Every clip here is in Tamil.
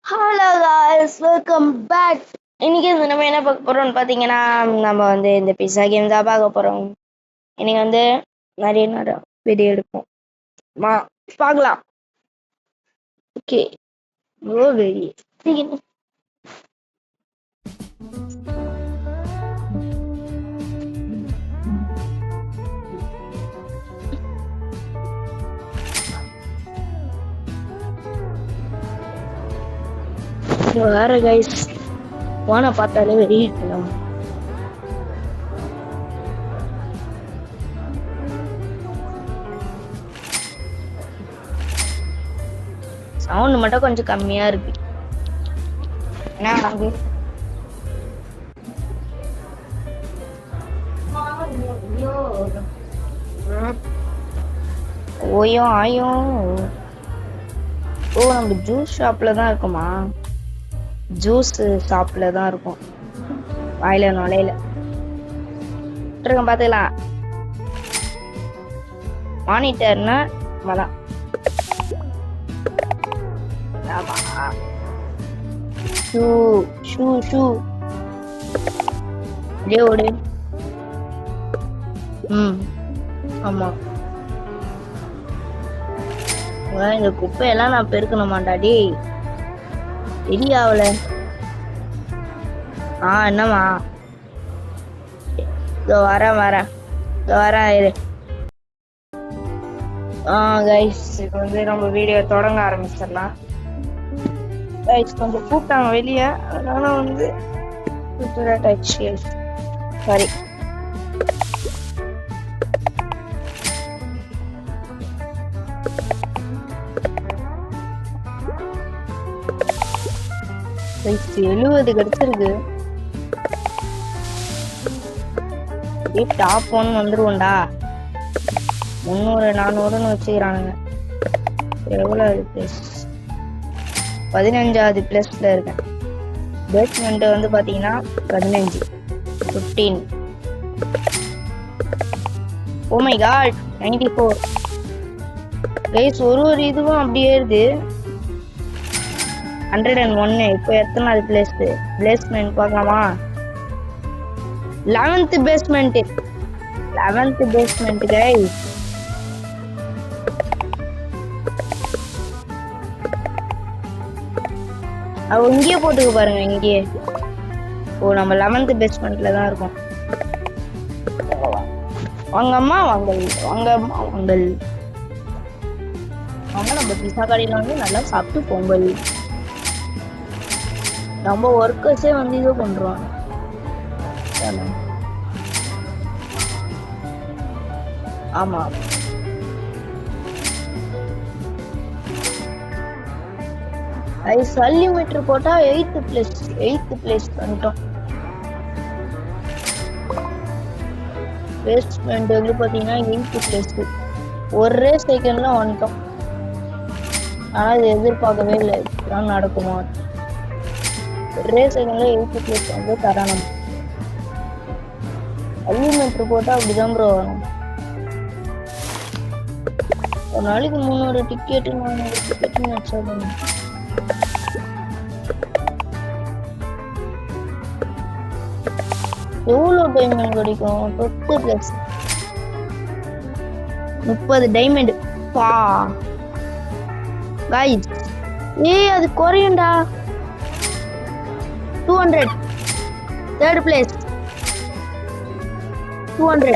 Hello guys, welcome back. இன்னைக்கு நம்ம என்ன பார்க்க போறோம்னு பார்த்தீங்கன்னா, நம்ம இந்த பிஸா கேம் தான் பார்க்க போறோம். இன்னைக்கு நிறைய வீடியோ எடுப்போம். பார்க்கலாம். ஓகே, ஓ வெரி வேற கைஸ் போன பார்த்தாலே வெளியிட்டலாம். சவுண்ட் மட்டும் கொஞ்சம் கம்மியா இருக்கு. ஓயோ ஆயோ. ஓ, நம்ம ஜூஸ் ஷாப்ல தான் இருக்குமா? ஜூஸ் ஷாப்ல தான் இருக்கும். வாயில நுழையில பாத்துக்கலாம். மானிட்டர்னா மதான். ஷூ ஷூ ஷூ ஓடு. ஆமா, இந்த குப்பையெல்லாம் நான் பெருக்கணுமாண்டாடி தெரியாவல. என்னம்மா? வரேன் இரு. கைஸ், இப்போ நம்ம வீடியோ தொடங்க ஆரம்பிச்சிடலாம். கைஸ் கொஞ்சம் கூப்பிட்டாங்க வெளியே, அதனால சாரி. கைஸ் 70 கிடைச்சிருக்கு. டாப் 1 வந்துருவோம்டா. 300 400ன்னு வச்சுக்கிறானுங்க. எவ்வளவு இருக்கு? 15வது பிளேஸ்ல இருக்கேன். பேஸ்மெண்ட் பாத்தீங்கன்னா 15 15. Oh my God, 94. கைஸ் ஒரு இதுவும் அப்படியே இருக்கு. 101. இப்போ எத்தனாவது பிளேஸ்மெண்ட் பார்க்கலாமா? 11th basement. 11th basement guys. இங்கேயே போட்டுக்க பாருங்க, இங்கேயே. ஓ, நம்ம 11th பேஸ்மெண்ட்ல தான் இருக்கோம். வாங்கம்மா வாங்கல், வாங்கம்மா வாங்கல். நம்ம பிஸா கடையில நல்லா சாப்பிட்டு பொங்கல். நம்ம ஒர்க்கர்ஸே இது பண்றோம். ஆமா, சல்லிமீட்டர் போட்டா 8th பிளேஸ் பண்ணிட்டோம். பேஸ்மெண்ட் பாத்தீங்கன்னா 8th பிளேஸ். ஒரே செகண்ட்ல வந்துட்டோம். ஆனா இது எதிர்பார்க்கவே இல்லை, இப்பதான் நடக்குமா. ஒரே செகண்ட்ல 8th பிளேஸ் தரணும். சல்லிமீட்டர் போட்டா அப்படிதான் ப்ரோ வரும். ஒரு நாளைக்கு 300 டிக்கெட் 400 டிக்கெட் வச்சாங்க. எவ்வளவு டைமண்ட் கிடைக்கும்? 10 பிளஸ் 30 டைமண்ட். பா கைஸ், அது குறையும்டா. 200. 3rd place 200.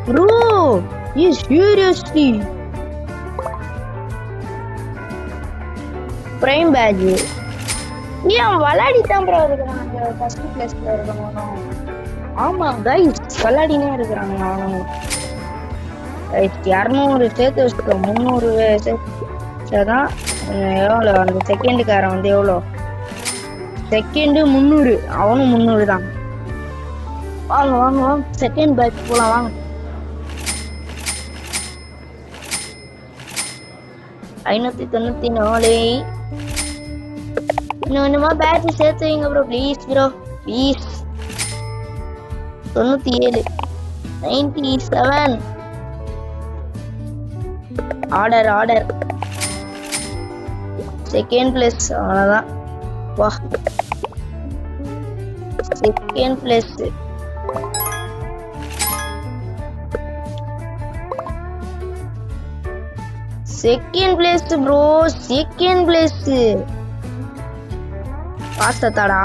bro, seriously prime badge. ஏன் விளையாடி தான் ப்ரோ இருக்கிறாங்க. ஃபர்ஸ்ட் பிளேஸ்ல இருக்கணும். ஆமா கைஸ், விளையாடினே இருக்கிறாங்க. அவனும் 200 சேர்த்து வச்சுக்கோ. 300 சேர்த்துதான் எவ்வளோ? அந்த செகண்டுக்காரன் எவ்வளோ? செகண்ட் 300, அவனும் 300 தான். வாங்க வாங்க வாங்க, செகண்ட் பேட்ச் போலாம் வாங்க. 594. இன்னுமா பேட்ச் சேர்த்து வைங்க bro, please bro, please. 97. 97. Order second place அவ்வளோதான். வா second place. Second place bro, second place. பார்த்ததாடா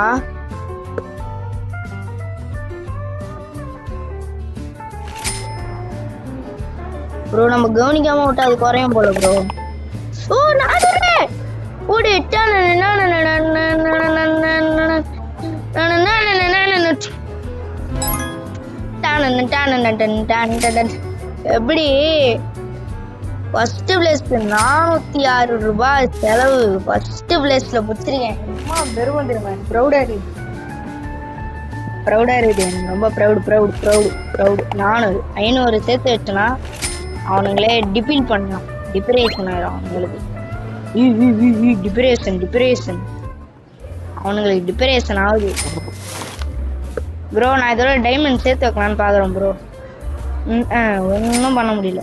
ப்ரோ, நம்ம கவனிக்காம விட்டா அது குறையும் போல ப்ரோ. ஓ நானே ஓடி எப்படி ஃபர்ஸ்ட் பிளேஸ் 406 ரூபாய் செலவு. ஃபர்ஸ்ட் பிளேஸ்ல புடிச்சிருக்கேன். பெருமை தெரியுமா, ப்ரௌடா இருக்கு, ப்ரௌடா இருக்குது எனக்கு, ரொம்ப ப்ரௌடு. 500 சேர்த்து வச்சனா அவனுங்களே டிபீல் பண்ணலாம், டிப்ரேஷன் ஆயிடும் அவங்களுக்கு. டிப்ரேஷன் அவனுங்களுக்கு டிப்ரேஷன் ஆகுது ப்ரோ. நான் இதோட டைமண்ட் சேர்த்து வைக்கலான்னு பாக்குறேன் ப்ரோ. ஒன்றும் பண்ண முடியல.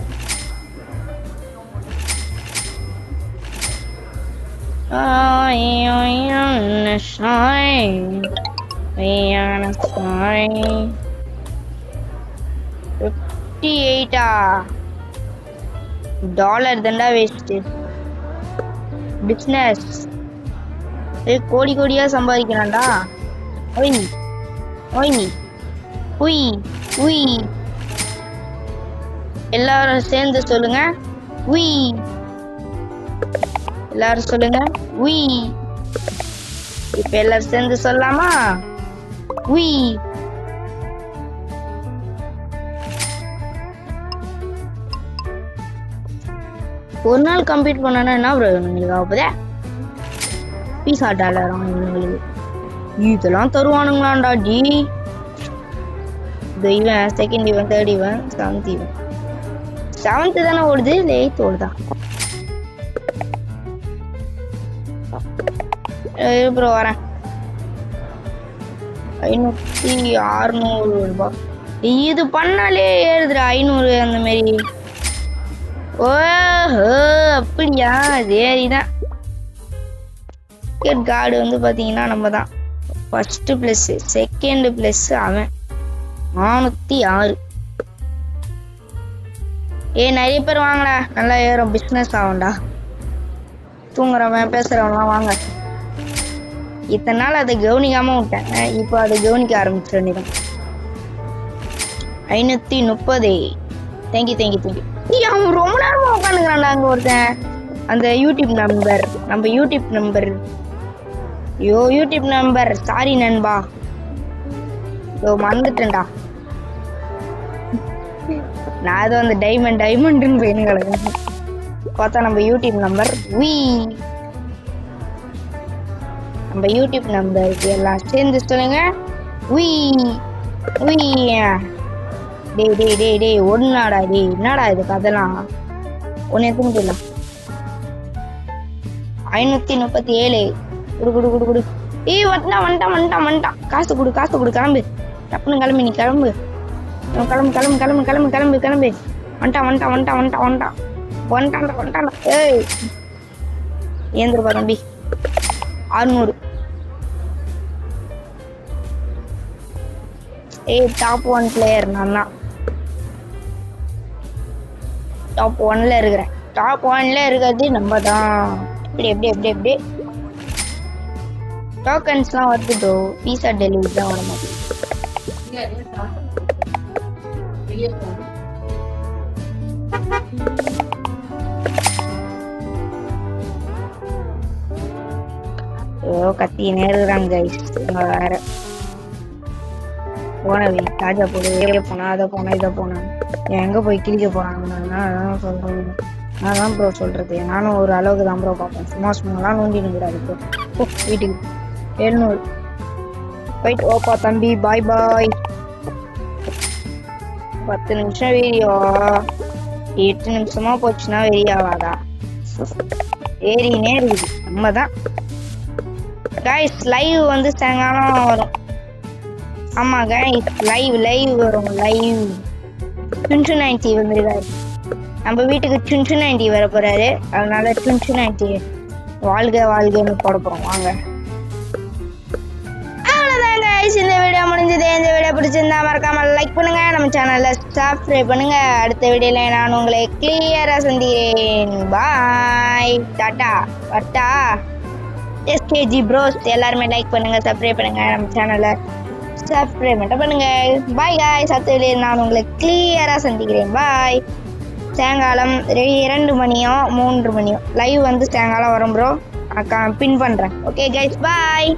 $58 தண்டா வேஸ்ட். பிஸ்னஸ் கோடி கோடியா சம்பாதிக்கிறான்டா. எல்லாரும் சேர்ந்து சொல்லுங்க, எல்லாரும் சொல்லுங்க. இப்ப எல்லாரும் சேர்ந்து சொல்லலாமா? ஒரு நாள் கம்ப்ளீட் பண்ணனா என்ன ப்ரோ உங்களுக்கு ஆகுதே? $50 இவங்களுக்கு இதெல்லாம் தருவானுங்களாண்டா ஜி. இவன் செகண்ட் இவன், தேர்ட் இவன், செவன்த் இவன். 7th தானே ஓடுது, இல்லை 8th ஓடுதா ப்ரோ? வரேன். 500-600 ரூபாய் இது பண்ணாலே ஏறுதுடா. 500 அந்த மாதிரி. ஓஹோ அப்படியா, சரிதான். கார்டு வந்து பாத்தீங்கன்னா நம்ம தான் ஃபர்ஸ்ட் பிளேஸ், செகண்ட் பிளேஸ் அவன் 406. நிறைய பேர் வாங்கடா, நல்லா ஏறும், பிஸ்னஸ் ஆகும்டா. தூங்குறவன் பேசுறவன்லாம் வாங்க. இத்தனை நாள் அதை கவனிக்காம விட்டேன், இப்போ அதை கவனிக்க ஆரம்பிச்சிட வேண்டியதான். 530. தேங்க்யூ. அவன் ரொம்ப நேரமா உட்காந்துக்கிறான்டா அங்க ஒருத்தன். அந்த யூடியூப் நம்பர், நம்ம YouTube number, YouTube number, sorry நண்பா, மறந்துட்டேன்டா. நான் அது வந்து டைமண்ட்னு போயினுங்களுக்கு பார்த்தா நம்ம யூடியூப் நம்பர். நம்ம யூடியூப் நம்பருக்கு எல்லாம் சேர்ந்து சொல்லுங்க. டேய் ஒன்னாடா, டேய் என்னடா இது கதெல்லாம்? ஒன்னு எத்தனை போயிடலாம். 537. குடு. வந்துட்டான். காசு கொடு, கிளம்பு. டப்புன்னு கிளம்பி, நீ கிளம்பு. கிளம்பு. வந்துட்டான். ஏய் ஏந்திரப்பா தம்பி. 600. டாப் 1 பிளேயர் நான் தான். டாப் 1ல இருக்கிறேன். டாப் 1ல இருக்கிறது நம்ம தான். எப்படி டோக்கன்ஸ்லாம் வருது ப்ரோ. பீஸா டெலிவரி தான் வர மாதிரி. கத்தி நேருறாங்க கைஸ். வேற போனவே ராஜா போடு, போனா அதை போனா இதை போனா எங்க போய் கிழிக்க போறாங்க. அதான் சொல்றேன், நான் தான் ப்ரோ சொல்றது. நானும் ஒரு அளவுக்கு தான் ப்ரோ பார்ப்பேன். சும்மாலாம் நோண்டின்னு கூடாது ப்ரோ. வீட்டுக்கு 700 போயிட்டு ஓப்பா தம்பி. பாய் 10 நிமிஷம் வீடியோ 8 நிமிஷமா போச்சுன்னா வெறியாவாதா? ஏறினே இருக்குது. நம்ம தான் கைஸ். லைவ் வந்து சாயங்காலம் வரும். ஆமா கைஸ், லைவ் வரும். லைவ் 2090 வந்துருக்காரு நம்ம வீட்டுக்கு. 2090 வர போறாரு. அதனால 2090 வாழ்க வாழ்கன்னு போட போறோம் வாங்க. அவ்வளவுதான் guys, இந்த வீடியோ முடிஞ்சது. இந்த வீடியோ பிடிச்சிருந்தா மறக்காம லைக் பண்ணுங்க, நம்ம சேனல்ல சப்ஸ்கிரைப் பண்ணுங்க. அடுத்த வீடியோல நான் உங்களை கிளியரா சந்திக்கிறேன். பாய், டாடா, வட்டா. எஸ்கேஜி ப்ரோஸ் எல்லாருமே லைக் பண்ணுங்க, சப்ஸ்கிரைப் பண்ணுங்க, நம்ம சேனலை சப்ஸ்கிரைப் மட்டும் பண்ணுங்க. பாய் காய்ஸ், அடுத்த நான் உங்களை கிளியரா சந்திக்கிறேன். பாய். சாயங்காலம் 2 மணியோ 3 மணியோ லைவ் வந்து சாயங்காலம் வரும் ப்ரோ. பின் பண்றேன். ஓகே கைஸ், பாய்.